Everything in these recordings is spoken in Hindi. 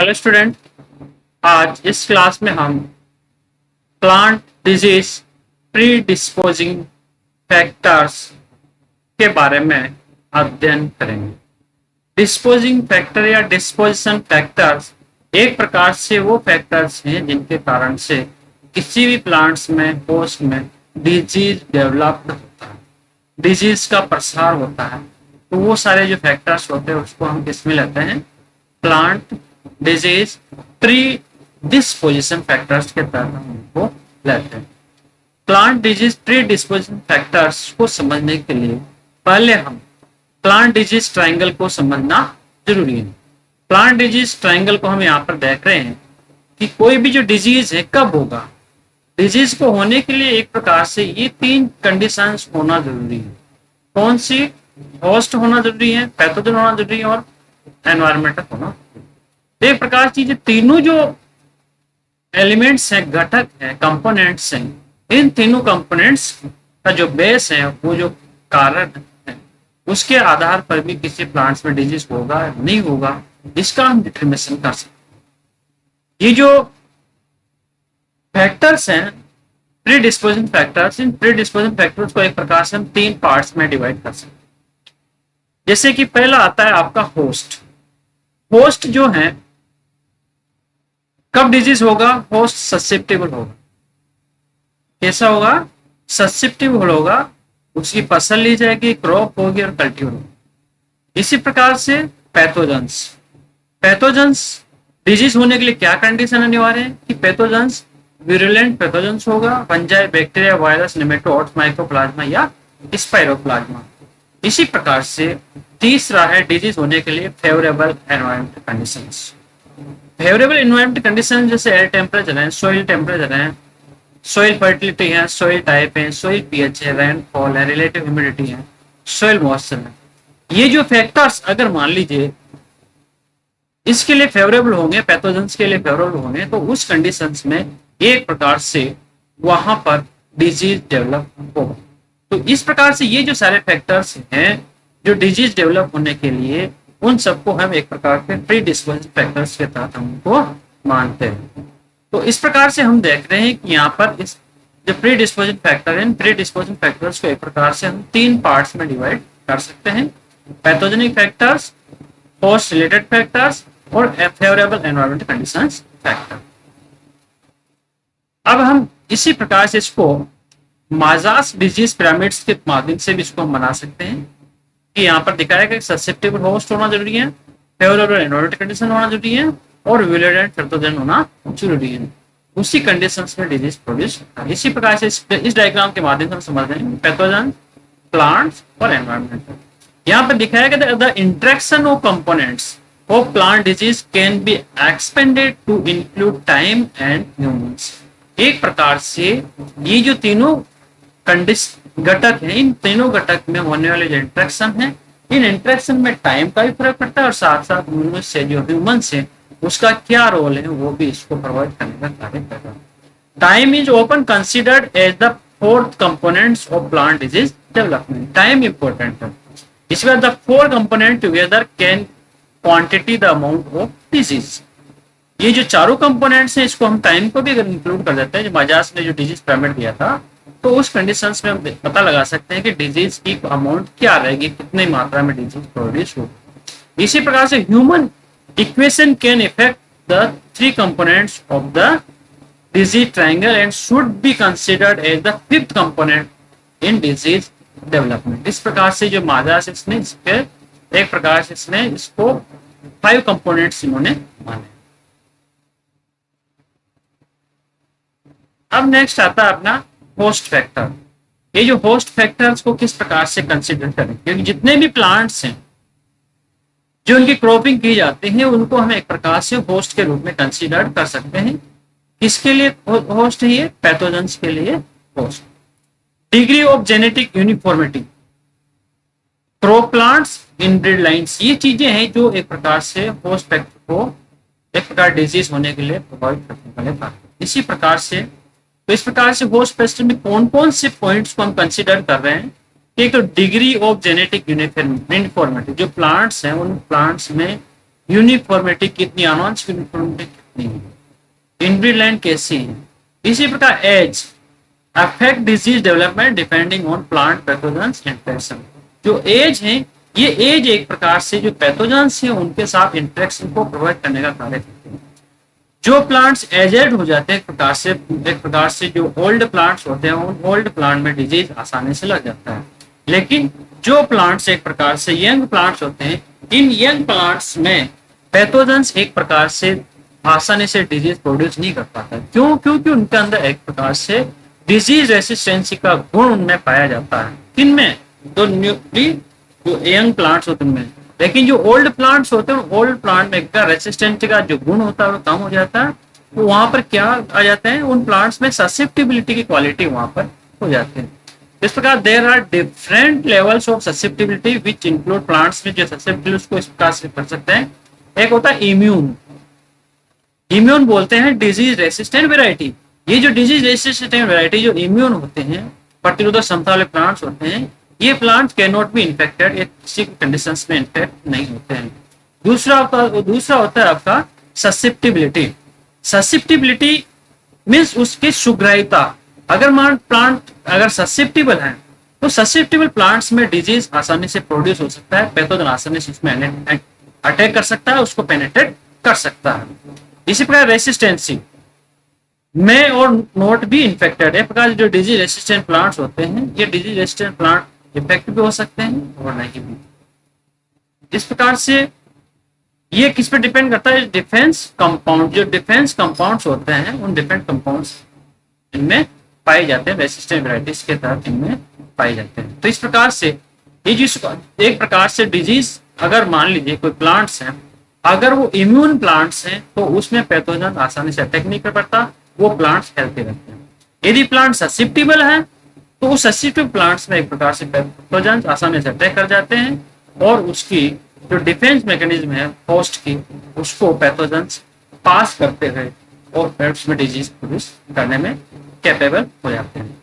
Hello student. आज इस क्लास में हम plant disease pre disposing factors के बारे में अध्ययन करेंगे। डिस्पोजिंग फैक्टर या डिस्पोजिशन फैक्टर्स एक प्रकार से वो फैक्टर्स हैं जिनके कारण से किसी भी प्लांट्स में होस्ट में डिजीज डेवलप होता है, डिजीज का प्रसार होता है। तो वो सारे जो फैक्टर्स होते हैं उसको हम किसमें लेते हैं? Plant disease pre disposition factors के तहत हम उनको लेते हैं। Plant disease pre disposition factors को समझने के लिए पहले हम प्लांट डिजीज ट्रायंगल को समझना जरूरी है। प्लांट डिजीज ट्रायंगल को हम यहाँ पर देख रहे हैं कि कोई भी जो डिजीज है कब होगा। डिजीज को होने के लिए एक प्रकार से ये तीन कंडीशंस होना जरूरी है। कौन सी? होस्ट होना जरूरी है, पैथोजन होना जरूरी है और एनवायरमेंटल होना। एक प्रकार की जो तीनों जो एलिमेंट्स हैं, घटक हैं, कंपोनेंट्स हैं, इन तीनों कंपोनेंट्स का जो बेस है, वो जो कारण है, उसके आधार पर भी किसी प्लांट्स में डिजीज होगा नहीं होगा, इसका हम डिटरमिनेशन कर सकते हैं। ये जो फैक्टर्स हैं प्री डिस्पोजिंग फैक्टर्स, इन प्री डिस्पोजिंग फैक्टर्स को एक प्रकार से हम तीन पार्ट्स में डिवाइड कर सकते हैं। जैसे कि पहला आता है आपका होस्ट। होस्ट जो है कब डिजीज होगा? होस्ट ससेप्टेबल होगा। कैसा होगा? ससेप्टेबल होगा। उसकी फसल ली जाएगी, क्रॉप होगी और कल्टीवेटर होगी। इसी प्रकार से पैथोजेंस। पैथोजेंस डिजीज होने के लिए क्या कंडीशन अनिवार्य है कि पैथोजेंस विरुलेंट पैथोजेंस होगा, fungi, bacteria, virus, nematodes, mycoplasma या स्पाइरोप्लाज्मा। इसी प्रकार से तीसरा है डिजीज होने के लिए favourable environment conditions. Favourable environment condition जैसे एयर टेम्परेचर है, सॉइल टेम्परेचर है, सॉइल फर्टिलिटी है, सॉइल टाइप है, सॉइल पीएच है, रेनफॉल है, रिलेटिव ह्यूमिडिटी है, सॉइल मॉइस्चर है। ये जो फैक्टर्स अगर मान लीजिए इसके लिए फेवरेबल होंगे, पैथोजेंस के लिए फेवरेबल होंगे, तो उस कंडीशंस में एक प्रकार से वहां पर डिजीज डेवलप होगा। तो इस प्रकार से ये जो सारे फैक्टर्स हैं जो डिजीज डेवलप होने के लिए, उन सबको हम एक प्रकार के प्री डिस्पोजिंग फैक्टर्स के तहत हम उनको मानते हैं। तो इस प्रकार से हम देख रहे हैं कि यहाँ पर इस जो प्री डिस्पोजिंग फैक्टर है, प्री डिस्पोजिंग फैक्टर्स को एक प्रकार से हम तीन पार्ट्स में डिवाइड कर सकते हैं: pathogenic factors, host related factors और फेवरेबल एनवायरमेंट कंडीशंस फैक्टर। अब हम इसी प्रकार से इसको माजास डिजीज पिरामिड्स के माध्यम से भी इसको हम बना सकते हैं कि यहाँ पर दिखाया गया ससेप्टेबल होस्ट होना जरूरी है, फेवरेबल एनवायरमेंट कंडीशन होना जरूरी है और विरुलेंट पैथोजन होना जरूरी है। उसी कंडीशंस में डिजीज प्रोड्यूस होता है। इसी प्रकार से इस डायग्राम के माध्यम से हम समझ रहे हैं पैथोजन, प्लांट्स और एनवायरमेंट। यहाँ पर दिखाया गया the interaction of components of plant disease can be expanded to include time and humans. एक प्रकार से ये जो तीनों घटक है, इन तीनों घटक में होने वाले जो इंटरेक्शन है, इन इंटरेक्शन में टाइम का भी फर्क पड़ता है और साथ साथ मनुष्य जो ह्यूमंस है उसका क्या रोल है वो भी इसको प्रोवाइड करने का कार्य कर रहा है। Time is often considered as the fourth components of plant disease development. Time important है। इसके बाद the four component together can quantity the amount of disease. ये जो चारों कंपोनेंट्स हैं इसको हम टाइम को भी अगर इंक्लूड कर देते हैं, जो मजाज ने जो डिजीज पिरामिड दिया था, तो उस कंडीशंस में हम पता लगा सकते हैं कि डिजीज की अमाउंट क्या रहेगी, कितनी मात्रा में डिजीज प्रोड्यूस होगी। इसी प्रकार से human equation can effect the three components of the disease triangle and should be considered as the fifth component in disease development. इस प्रकार से जो माजास इसने इसके एक प्रकार से इसने इसको 5 कंपोनेंट्स इन्होंने माने। अब नेक्स्ट आता है अपना होस्ट फैक्टर। ये जो होस्ट फैक्टर्स को किस प्रकार से कंसीडर करें, क्योंकि जितने भी प्लांट्स हैं जो उनकी क्रॉपिंग की जाती है उनको हम एक प्रकार से होस्ट के रूप में कंसीडर कर सकते हैं। किसके लिए होस्ट है ये? पैथोजेंस के लिए host. Degree of genetic uniformity, crop plants, inbreed lines, ये चीजें हैं जो एक प्रकार से होस्ट फैक्टर को एक प्रकार डिजीज होने के लिए प्रोवाइड करने वाले कारण। इसी प्रकार से तो इस प्रकार से होस्ट फैक्टर में कौन कौन से पॉइंट्स को हम कंसीडर कर रहे हैं? एक तो डिग्री ऑफ जेनेटिक यूनिफॉर्मिटी, जो प्लांट्स हैं उन प्लांट्स में यूनिफॉर्मिटी कितनी, आनुवंशिक यूनिफॉर्मिटी कितनी है, इनब्रीड कैसी है। इसी प्रकार age affect disease development depending on plant pathogens interaction. जो एज है, ये एज एक प्रकार से जो पैथोजेंस है उनके साथ इंटरेक्शन को प्रोवाइड करने का कार्य करते हैं। जो प्लांट्स एजेड हो जाते हैं एक प्रकार से जो ओल्ड प्लांट्स होते हैं, उन ओल्ड प्लांट में डिजीज आसानी से लग जाता है। लेकिन जो प्लांट्स एक प्रकार से यंग प्लांट्स होते हैं, इन यंग प्लांट्स में पैथोजेंस एक प्रकार से आसानी से डिजीज प्रोड्यूस नहीं कर पाता। क्यों? क्योंकि उनके अंदर एक प्रकार से डिजीज रेसिस्टेंसी का गुण उनमें पाया जाता है। किनमें? तो न्यूक्ली जो यंग प्लांट्स होते हैं उनमें। लेकिन जो ओल्ड प्लांट्स होते हैं, ओल्ड प्लांट में रेसिस्टेंट का जो गुण होता है वो कम हो जाता है। तो वहां पर क्या आ जाते हैं, उन प्लांट्स में ससेप्टिबिलिटी की क्वालिटी वहां पर हो जाती है। इस प्रकार there are different levels of susceptibility which include plants में जो ससेप्टिबिलिटी को इस प्रकार से कर सकते हैं। एक होता है इम्यून, इम्यून बोलते हैं डिजीज रेसिस्टेंट वेराइटी। ये जो डिजीज रेसिस्टेंट वेराइटी जो इम्यून होते हैं, प्रतिरोधक क्षमता वाले प्लांट्स होते हैं, ये plants can not be infected, ये किसी कंडीशंस में इन्फेक्ट नहीं होते हैं। दूसरा होता है आपका ससेप्टिबिलिटी। ससेप्टिबिलिटी मीन्स उसकी सुग्राह्यता। अगर मान प्लांट अगर ससेप्टिबल है तो ससेप्टिबल प्लांट्स में डिजीज आसानी से प्रोड्यूस हो सकता है, पैथोजन आसानी से उसमें अटैक कर सकता है, उसको पेनिट्रेट कर सकता है। इसी प्रकार रेसिस्टेंसी में और नॉट बी इन्फेक्टेड, एक प्रकार जो डिजीज रेसिस्टेंट प्लांट्स होते हैं, ये डिजीज रेसिस्टेंट प्लांट इफेक्ट भी हो सकते हैं और नहीं भी। इस प्रकार से ये किस पे डिपेंड करता है? डिफेंस कंपाउंड, जो डिफेंस कंपाउंड्स होते हैं उन डिफेंस कंपाउंड्स इनमें पाए जाते हैं, रेसिस्टेंट वेराइटीज के तहत इनमें पाए जाते हैं। तो इस प्रकार से ये जो एक प्रकार से डिजीज, अगर मान लीजिए कोई प्लांट्स हैं, अगर वो इम्यून प्लांट्स हैं तो उसमें पैथोजन आसानी से अटैक नहीं कर पाता, वो प्लांट्स हेल्थी रहते हैं। यदि प्लांट ससेप्टिबल है तो उस ससेप्टिबल प्लांट्स में एक प्रकार से पैथोजन आसानी से अटैक कर जाते हैं और उसकी जो डिफेंस मैकेनिज्म है होस्ट की, उसको पैथोजन पास करते हुए और पेट्स में डिजीज प्रोड्यूस करने में कैपेबल हो जाते हैं।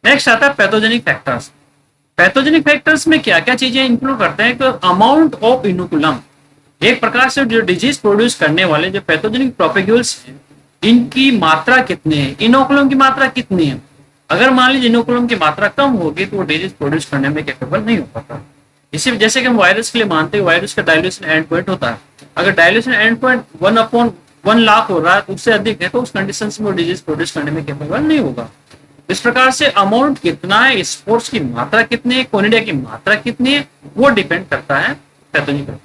नेक्स्ट आता है पैथोजेनिक फैक्टर्स। पैथोजेनिक फैक्टर्स में क्या क्या चीजें इंक्लूड करते हैं? तो अमाउंट ऑफ इनोकुलम, एक प्रकार से जो डिजीज प्रोड्यूस करने वाले जो पैथोजेनिक प्रोपेग्यूल्स हैं, इनकी मात्रा कितनी है, इनोकुलम की मात्रा कितनी है। अगर मान लीजिए इनोकुलम की मात्रा कम होगी तो वो डिजीज प्रोड्यूस करने में कैपेबल नहीं हो पाता। इसी जैसे कि हम वायरस के लिए मानते हैं, वायरस का डायल्यूशन एंड पॉइंट होता है। अगर डायल्यूशन एंड पॉइंट 1/1,00,000 हो रहा है तो उससे अधिक है तो उस कंडीशन में वो डिजीज प्रोड्यूस करने में कैपेबल नहीं होगा। इस प्रकार से अमाउंट कितना है, स्पोर्स की मात्रा कितनी है, कोनिडिया की मात्रा कितनी है, वो डिपेंड करता है पैथोजन पर।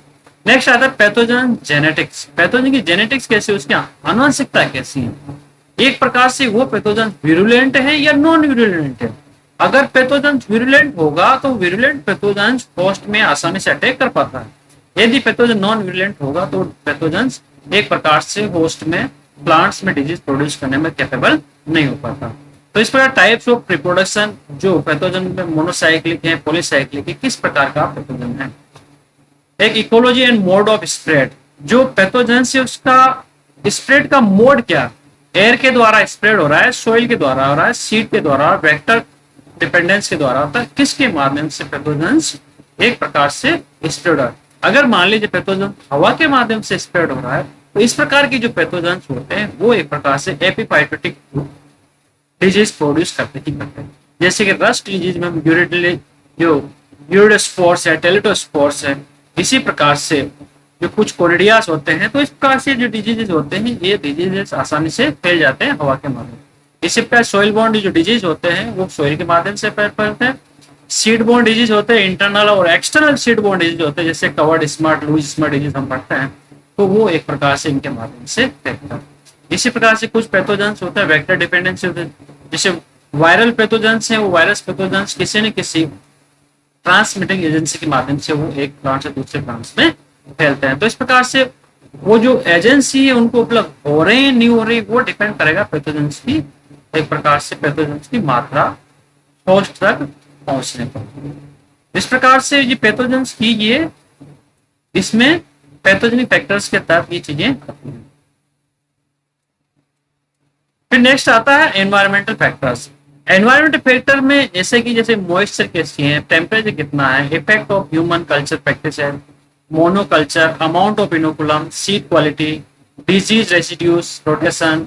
नेक्स्ट आता है पैथोजन जेनेटिक्स। पैथोजन की जेनेटिक्स कैसी है, उसकी आनुवंशिकता कैसी है। एक प्रकार से वो पैथोजन विरुलेंट है या नॉन विरुलेंट है। अगर पैथोजन विरुलेंट होगा तो विरुलेंट पैथोजन होस्ट में आसानी से अटैक कर पाता है। यदि पैथोजन नॉन विरुलेंट होगा तो पैथोजन एक प्रकार से होस्ट में प्लांट्स में डिजीज प्रोड्यूस करने में कैपेबल नहीं हो पाता। तो इस प्रकार टाइप्स ऑफ रिप्रोडक्शन जो पैथोजन में मोनोसाइक्लिक है, पॉलीसाइक्लिक है, किस प्रकार का पैथोजन है। एक ecology and mode of spread, जो पैथोजन से उसका स्प्रेड का मोड क्या, एयर के द्वारा स्प्रेड हो रहा है, सोइल के द्वारा हो रहा है, सीड के द्वारा, वेक्टर डिपेंडेंस के द्वारा होता है, किसके माध्यम से पैथोजन एक प्रकार से स्प्रेड हो रहा है। अगर मान लीजिए पैथोजन हवा के माध्यम से स्प्रेड हो रहा है तो इस प्रकार की जो पैथोजन होते हैं वो एक प्रकार से एपिफाइटोटिक डिजीज प्रोड्यूस करते हैं। जैसे कि रस्ट डिजीज में यूरिडोस्पोर्स है, टेलिटोस्पोर्स है। इसी प्रकार से जो कुछ कोनिडियास होते हैं, तो इस प्रकार से जो डिजीजेस होते हैं ये डिजीजेस आसानी से फैल जाते हैं हवा के माध्यम। इसी प्रकार सॉइल बोर्न जो डिजीज होते हैं वो सॉइल के माध्यम से फैलते हैं। सीड बोर्न डिजीज होते हैं, इंटरनल और एक्सटर्नल सीड बोर्न डिजीज होते हैं, जैसे covered smut, loose smut disease हम पढ़ते हैं, तो वो एक प्रकार से इनके माध्यम से फैलता है। इसी प्रकार से कुछ पैथोजेंस होते हैं वेक्टर डिपेंडेंसी होते हैं, जैसे वायरल पैथोजेंस है, वो वायरस पैथोजेंस किसी न किसी ट्रांसमिटिंग एजेंसी के माध्यम से वो एक प्लांट से दूसरे प्लांट्स में फैलते हैं। तो इस प्रकार से वो जो एजेंसी है उनको उपलब्ध हो रही है नहीं हो रही वो डिपेंड करेगा पैथोजेंस की, एक प्रकार से पैथोजेंस की मात्रा होस्ट तक पहुंचने पर। इस प्रकार से ये पैथोजेंस की ये इसमें पैथोजेनिक फैक्टर्स के तहत ये चीजें आती हैं। फिर नेक्स्ट आता है एनवायरमेंटल फैक्टर्स। एनवायरमेंटल फैक्टर में जैसे मॉइस्चर कैसी है, टेम्परेचर कितना है, effect of human culture practice है, monoculture, amount of inoculum, seed quality, disease residues, rotation,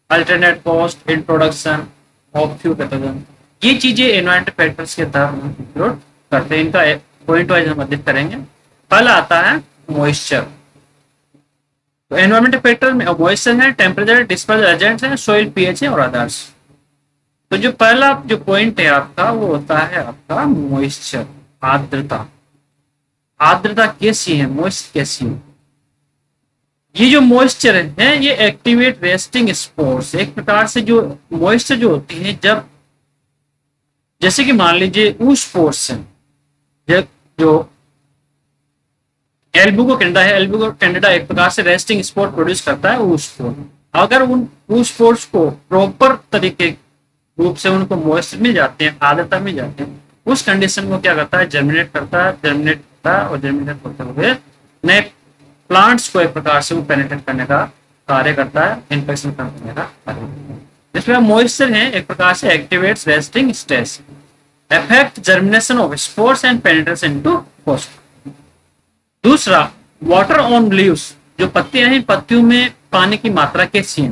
alternate cost, introduction of few pathogen. ये चीजें एनवायरमेंट फैक्टर्स के तहत इंक्लूड करते हैं। इनका पॉइंट वाइज हम अध्ययन करेंगे। पहला आता है मॉइस्चर। तो एनवायरमेंट फैक्टर में मॉइस्चर है, टेम्परेचर, डिस्पर्सल एजेंट्स है, सोइल पीएच है और अदर्स। तो जो पहला जो पॉइंट है आपका वो होता है आपका मॉइस्चर, आर्द्रता। आर्द्रता कैसी है, मॉइस्ट कैसी है? ये जो मॉइस्चर है ये एक्टिवेट रेस्टिंग स्पोर्स। एक प्रकार से जो मॉइस्चर जो होती है, जब जैसे कि मान लीजिए ऊस स्पोर्स है, जो एल्बुगो कैंडिडा है, एल्बुगो कैंडिडा एक प्रकार से रेस्टिंग स्पोर्ट प्रोड्यूस करता है ऊस स्पोर्स। अगर उन ऊस स्पोर्स को प्रॉपर तरीके रूप से उनको मॉइस्चर मिल जाते हैं, आर्द्रता मिल जाते हैं, उस कंडीशन को क्या करता है, जर्मिनेट करता है और जर्मिनेट होते हुए नए प्लांट्स को एक प्रकार से वो पेनिट्रेट करने का कार्य करता है, इन्फेक्शन करने का कार्य करता है। इसमें मॉइस्चर है एक प्रकार से activates resting stage, affect germination of spores and penetration into host. दूसरा, वाटर ऑन लीव्स, जो पत्तियां हैं, पत्तियों में पानी की मात्रा कैसी है,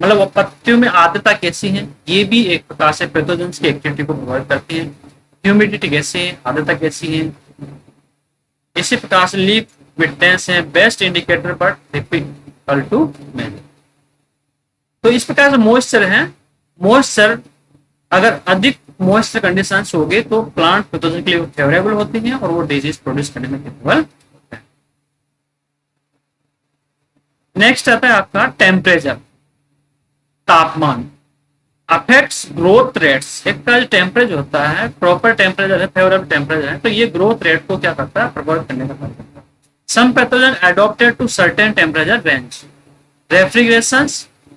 मतलब वो पत्तियों में आर्द्रता कैसी है, ये भी एक प्रकार से पैथोजेंस की एक्टिविटी को प्रभावित करती है। ह्यूमिडिटी कैसी है, आर्द्रता कैसी है। इसी प्रकार से लीफ विटनेस है best indicator but difficult to measure. तो इस प्रकार से मॉइस्चर है। मॉइस्चर अगर अधिक मॉइस्चर कंडीशंस होंगे तो प्लांट पैथोजन के लिए फेवरेबल होती हैं और वो डिजीज प्रोड्यूस करने में केपेबल होता है। नेक्स्ट आता है आपका टेम्परेचर, तापमान अफेक्ट्स ग्रोथ रेट्स। एक का जो टेम्परेचर होता है, प्रॉपर टेम्परेचर है, फेवरेबल टेम्परेचर है, तो ये ग्रोथ रेट को क्या करता है, प्रभावित करने का कार्य करता है। Some pathogen adopted to certain temperature range. Refrigeration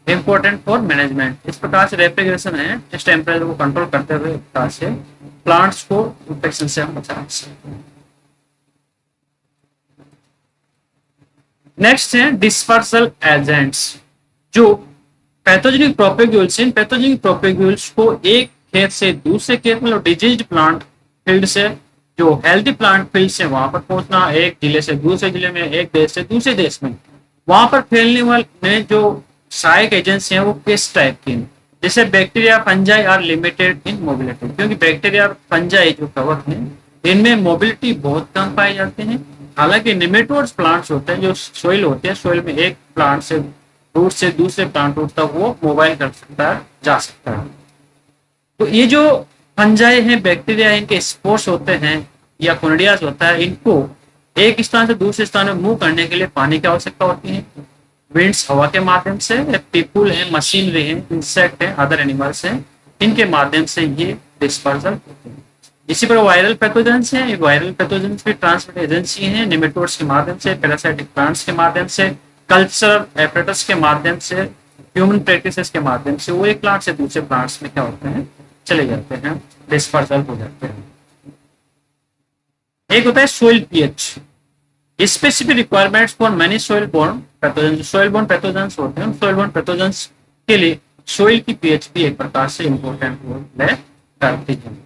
important for management. इस प्रकार से रेफ्रिजरेशन है, इस टेम्परेचर को कंट्रोल करते हुए एक प्रकार से प्लांट्स को इन्फेक्शन से हम बचा सकते हैं। नेक्स्ट है डिस्पर्सल एजेंट्स, जो पैथोजेनिक प्रोपेग्यूल्स, इन पैथोजेनिक प्रोपेग्यूल्स को एक खेत से दूसरे खेत, मतलब डिजीज प्लांट फील्ड से जो हेल्दी प्लांट फील्ड से वहां पर पहुंचना, एक जिले से दूसरे जिले में, एक देश से दूसरे देश में, वहां पर फैलने वाले जो सहायक एजेंट्स हैं वो किस टाइप की हैं। जैसे bacteria, fungi are limited in mobility, क्योंकि बैक्टीरिया और फंजाई जो कवक हैं इनमें मोबिलिटी बहुत कम पाई जाते हैं। हालांकि निमेटोड्स प्लांट्स होते हैं, जो सोइल होते हैं, सोइल में एक प्लांट से रूट से दूसरे प्लांट रूट तक वो मोबाइल कर सकता है, जा सकता है। तो ये जो फंजाई हैं, बैक्टीरिया है, इनके स्पोर्स होते हैं या कोनिडियाज होता है, इनको एक स्थान से दूसरे स्थान में मूव करने के लिए पानी की आवश्यकता होती है। विंड्स हवा के माध्यम से, पीपुल है, मशीनरी है, इंसेक्ट है, अदर एनिमल्स हैं, इनके माध्यम से ये डिस्पर्सल होते हैं। इसी पर वायरल पैथोजेंस हैं, वायरल पैथोजेंस भी ट्रांसमिट एजेंसी हैं, निमेटोड्स के माध्यम से, पैरासाइटिक प्लांट्स के माध्यम से, कल्चरल एपरेटस के माध्यम से, ह्यूमन प्रैक्टिसेस के माध्यम से वो एक प्लांट से दूसरे प्लांट्स में क्या होते हैं, चले जाते हैं, डिस्पर्सल हो जाते हैं। एक होता है soil pH, specific requirements for many soil borne pathogens. Soil borne pathogens होते हैं, सोइल बोर्न पैथोजेंस के लिए सोइल की पीएच भी एक प्रकार से इंपॉर्टेंट रोल प्ले करती है।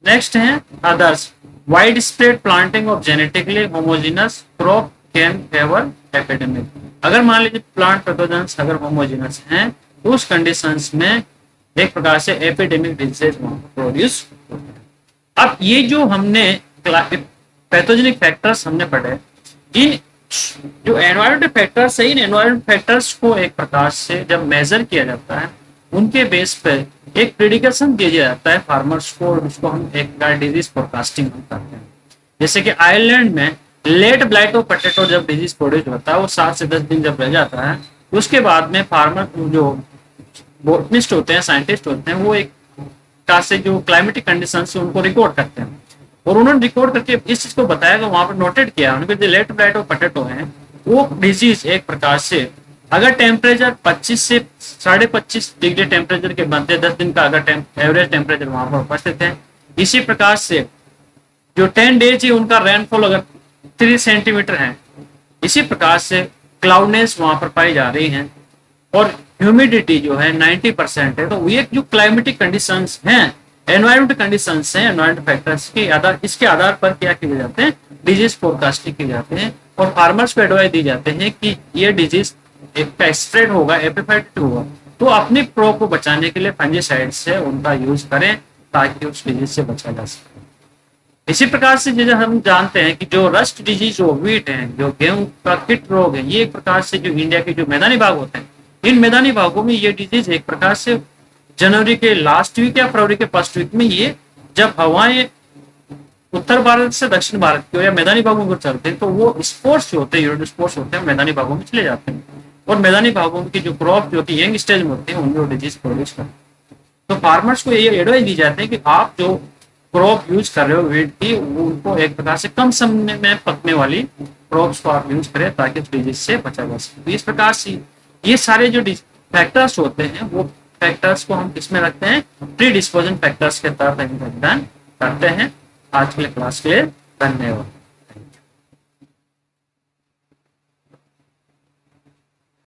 नेक्स्ट है others, wide spread planting of genetically homogeneous crop can favour epidemic. अगर मान लीजिए प्लांट पैथोजेंस अगर होमोजेनस हैं तो उस कंडीशंस में एक प्रकार से एपिडेमिक डिजीज प्रोड्यूस होते हैं। अब ये जो हमने पैथोजेनिक फैक्टर्स हमने पढ़े, इन जो एनवायरमेंटल फैक्टर्स है, इन एनवायरमेंटल फैक्टर्स को एक प्रकार से जब मेजर किया जाता है उनके बेस पर एक प्रेडिक्शन दिया जाता है फार्मर्स को, उसको हम एक डिजीज फोरकास्टिंग करते हैं। जैसे कि आयरलैंड में लेट ब्लाइट ऑफ पोटैटो जब डिजीज प्रोड्यूस होता है, वो 7 से 10 दिन जब रह जाता है, उसके बाद में फार्मर जो बोटनिस्ट होते हैं, साइंटिस्ट होते हैं, वो एक प्रकार से जो क्लाइमेटिक कंडीशन है उनको रिकॉर्ड करते हैं और उन्होंने रिकॉर्ड करके इस चीज को बताया कि वहां पर नोटेड किया उन्होंने, जो लेट ब्लाइट ऑफ पोटैटो है वो डिजीज एक प्रकार से अगर टेम्परेचर 25 से 25.5 डिग्री टेम्परेचर के मध्य 10 दिन का अगर एवरेज टेम्परेचर वहां पर उपस्थित है, इसी प्रकार से जो 10 डेज है उनका रेनफॉल अगर 3 सेंटीमीटर है, इसी प्रकार से क्लाउडनेस वहां पर पाई जा रही है और ह्यूमिडिटी जो है 90% है, तो ये जो क्लाइमेटिक कंडीशंस हैं, एनवायरमेंट कंडीशंस हैं, एनवायरमेंट फैक्टर्स के आधार, इसके आधार पर क्या किए जाते हैं, डिजीज फोरकास्टिंग की जाते हैं और फार्मर्स को एडवाइस दी जाते हैं कि ये डिजीज पेस्टिसाइड होगा, एपिफाइट होगा, तो अपनी क्रॉप को बचाने के लिए फंजीसाइड से उनका यूज करें ताकि उस डिजीज से बचा जा सके। इसी प्रकार से जैसे हम जानते हैं कि जो रस्ट डिजीज जो वीट है, जो गेहूं का कीट रोग है, ये एक प्रकार से जो इंडिया के जो मैदानी भाग होते हैं, इन मैदानी भागों में ये डिजीज एक प्रकार से जनवरी के लास्ट वीक या फरवरी के फर्स्ट वीक में, ये जब हवाएं उत्तर भारत से दक्षिण भारत की या मैदानी भागों को चलते हैं, तो वो स्पोर्ट्स जो होते हैं, यूरोड स्पोर्ट्स होते हैं, मैदानी भागों में चले जाते हैं और मैदानी भागों की जो क्रॉप जो होती है यंग स्टेज में होती है, उनको डिजीज प्रोड्यूस करते हैं। तो फार्मर्स को ये एडवाइस दी जाती है कि आप जो क्रॉप यूज कर रहे हो वीट की, उनको एक प्रकार से कम समय में पकने वाली क्रॉप्स को आप यूज करें ताकि डिजीज से बचा जा सके। इस प्रकार से ये सारे जो फैक्टर्स होते हैं, वो फैक्टर्स को हम किसमें रखते हैं, प्री डिस्पोजिंग फैक्टर्स के तहत योगदान करते हैं। आज के क्लास के लिए धन्यवाद।